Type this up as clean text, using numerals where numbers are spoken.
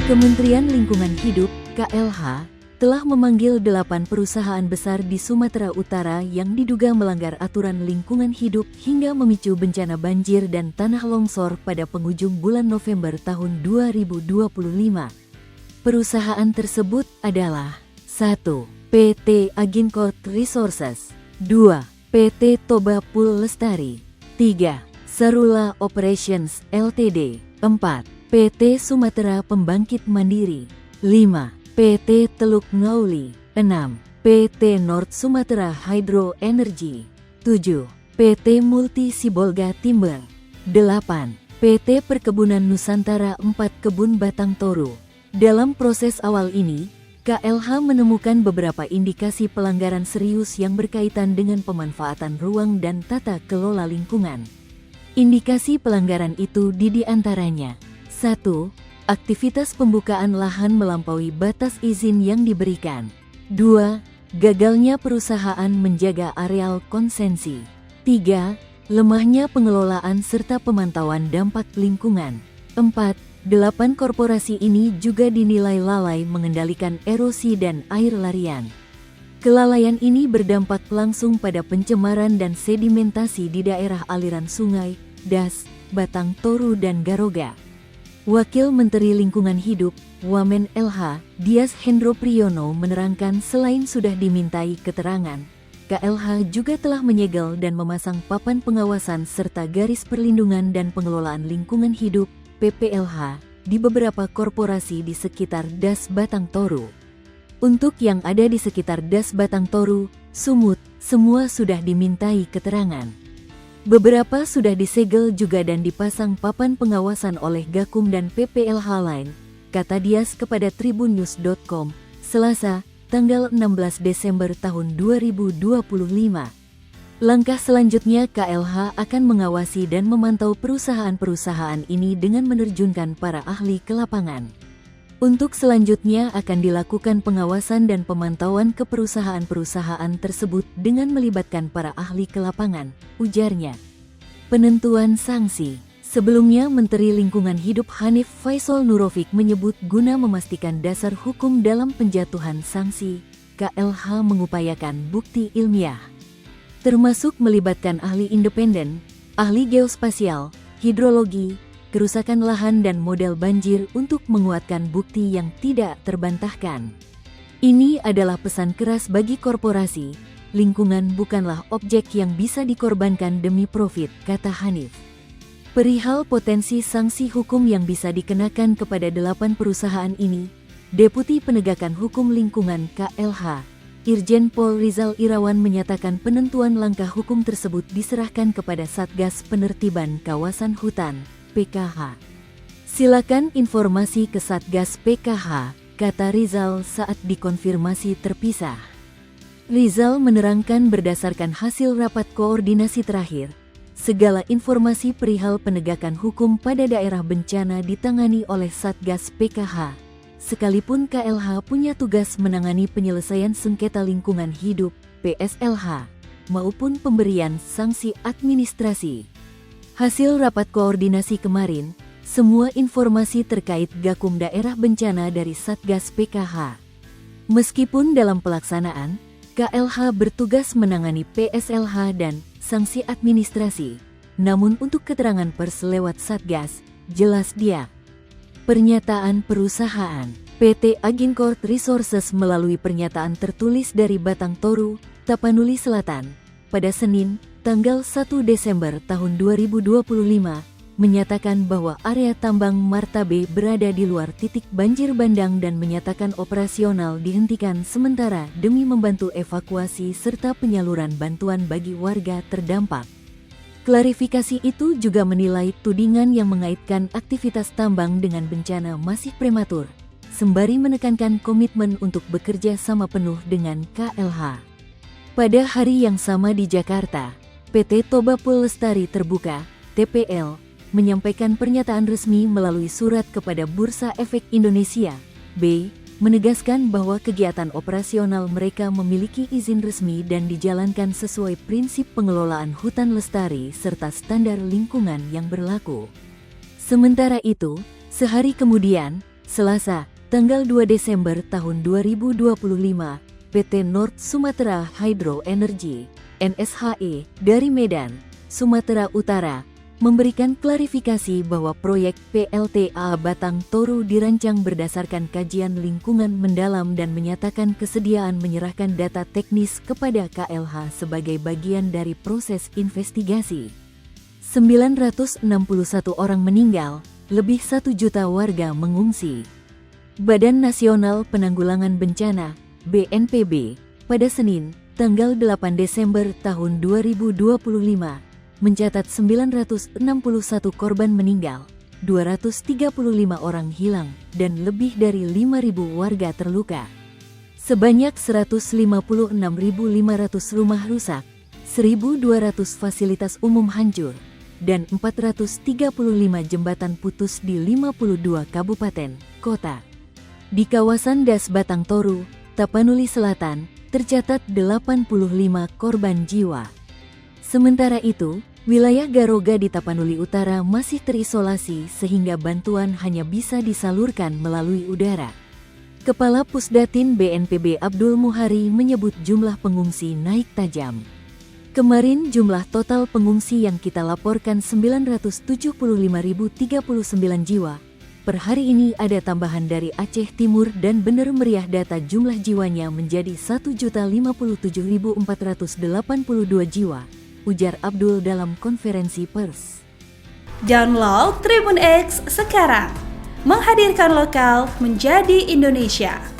Kementerian Lingkungan Hidup, KLH, telah memanggil 8 perusahaan besar di Sumatera Utara yang diduga melanggar aturan lingkungan hidup hingga memicu bencana banjir dan tanah longsor pada penghujung bulan November tahun 2025. Perusahaan tersebut adalah 1. PT Agincourt Resources, 2. PT Toba Pool Lestari, 3. Sarula Operations Ltd, 4. PT Sumatera Pembangkit Mandiri, 5. PT Teluk Ngauli, 6. PT North Sumatera Hydro Energy, 7. PT Multi Sibolga Timber, 8. PT Perkebunan Nusantara 4 Kebun Batang Toru. Dalam proses awal ini, KLH menemukan beberapa indikasi pelanggaran serius yang berkaitan dengan pemanfaatan ruang dan tata kelola lingkungan. Indikasi pelanggaran itu diantaranya: 1. Aktivitas pembukaan lahan melampaui batas izin yang diberikan. 2. Gagalnya perusahaan menjaga areal konsensi. 3. Lemahnya pengelolaan serta pemantauan dampak lingkungan. 4. 8 korporasi ini juga dinilai lalai mengendalikan erosi dan air larian. Kelalaian ini berdampak langsung pada pencemaran dan sedimentasi di daerah aliran sungai, Das, Batang Toru dan Garoga. Wakil Menteri Lingkungan Hidup, Wamen LH, Dias Hendro Priyono menerangkan selain sudah dimintai keterangan, KLH juga telah menyegel dan memasang papan pengawasan serta garis perlindungan dan pengelolaan lingkungan hidup, PPLH, di beberapa korporasi di sekitar Das Batang Toru. Untuk yang ada di sekitar Das Batang Toru, Sumut, semua sudah dimintai keterangan. Beberapa sudah disegel juga dan dipasang papan pengawasan oleh Gakum dan PPLH lain, kata Dias kepada tribunnews.com, Selasa, tanggal 16 Desember tahun 2025. Langkah selanjutnya KLH akan mengawasi dan memantau perusahaan-perusahaan ini dengan menerjunkan para ahli ke lapangan. Untuk selanjutnya akan dilakukan pengawasan dan pemantauan ke perusahaan-perusahaan tersebut dengan melibatkan para ahli ke lapangan, ujarnya. Penentuan sanksi. Sebelumnya Menteri Lingkungan Hidup Hanif Faisal Nurofik menyebut guna memastikan dasar hukum dalam penjatuhan sanksi, KLH mengupayakan bukti ilmiah, termasuk melibatkan ahli independen, ahli geospasial, hidrologi, kerusakan lahan dan model banjir untuk menguatkan bukti yang tidak terbantahkan. Ini adalah pesan keras bagi korporasi, lingkungan bukanlah objek yang bisa dikorbankan demi profit, kata Hanif. Perihal potensi sanksi hukum yang bisa dikenakan kepada 8 perusahaan ini, Deputi Penegakan Hukum Lingkungan KLH, Irjen Pol Rizal Irawan menyatakan penentuan langkah hukum tersebut diserahkan kepada Satgas Penertiban Kawasan Hutan, PKH. Silakan informasi ke Satgas PKH, kata Rizal saat dikonfirmasi terpisah. Rizal menerangkan berdasarkan hasil rapat koordinasi terakhir, segala informasi perihal penegakan hukum pada daerah bencana ditangani oleh Satgas PKH. Sekalipun KLH punya tugas menangani penyelesaian sengketa lingkungan hidup, PSLH, maupun pemberian sanksi administrasi. Hasil rapat koordinasi kemarin, semua informasi terkait Gakum daerah bencana dari Satgas PKH. Meskipun dalam pelaksanaan, KLH bertugas menangani PSLH dan sanksi administrasi, namun untuk keterangan pers lewat Satgas, jelas dia. Pernyataan perusahaan. PT Agincourt Resources melalui pernyataan tertulis dari Batang Toru, Tapanuli Selatan, pada Senin, tanggal 1 Desember tahun 2025, menyatakan bahwa area tambang Martabe berada di luar titik banjir bandang dan menyatakan operasional dihentikan sementara demi membantu evakuasi serta penyaluran bantuan bagi warga terdampak. Klarifikasi itu juga menilai tudingan yang mengaitkan aktivitas tambang dengan bencana masih prematur, sembari menekankan komitmen untuk bekerja sama penuh dengan KLH. Pada hari yang sama di Jakarta, PT Toba Pool Lestari Terbuka, TPL, menyampaikan pernyataan resmi melalui surat kepada Bursa Efek Indonesia, B, menegaskan bahwa kegiatan operasional mereka memiliki izin resmi dan dijalankan sesuai prinsip pengelolaan hutan lestari serta standar lingkungan yang berlaku. Sementara itu, sehari kemudian, Selasa, tanggal 2 Desember tahun 2025, PT North Sumatera Hydro Energy, NSHE, dari Medan, Sumatera Utara, memberikan klarifikasi bahwa proyek PLTA Batang Toru dirancang berdasarkan kajian lingkungan mendalam dan menyatakan kesediaan menyerahkan data teknis kepada KLH sebagai bagian dari proses investigasi. 961 orang meninggal, lebih 1 juta warga mengungsi. Badan Nasional Penanggulangan Bencana, BNPB, pada Senin, tanggal 8 Desember tahun 2025, mencatat 961 korban meninggal, 235 orang hilang, dan lebih dari 5.000 warga terluka. Sebanyak 156.500 rumah rusak, 1.200 fasilitas umum hancur, dan 435 jembatan putus di 52 kabupaten, kota. Di kawasan Das Batang Toru, Tapanuli Selatan, tercatat 85 korban jiwa. Sementara itu, wilayah Garoga di Tapanuli Utara masih terisolasi sehingga bantuan hanya bisa disalurkan melalui udara. Kepala Pusdatin BNPB Abdul Muhari menyebut jumlah pengungsi naik tajam. Kemarin jumlah total pengungsi yang kita laporkan 975.039 jiwa. Per hari ini ada tambahan dari Aceh Timur dan benar meriah data jumlah jiwanya menjadi 1.057.482 jiwa, ujar Abdul dalam konferensi pers. Download Tribun X sekarang, menghadirkan lokal menjadi Indonesia.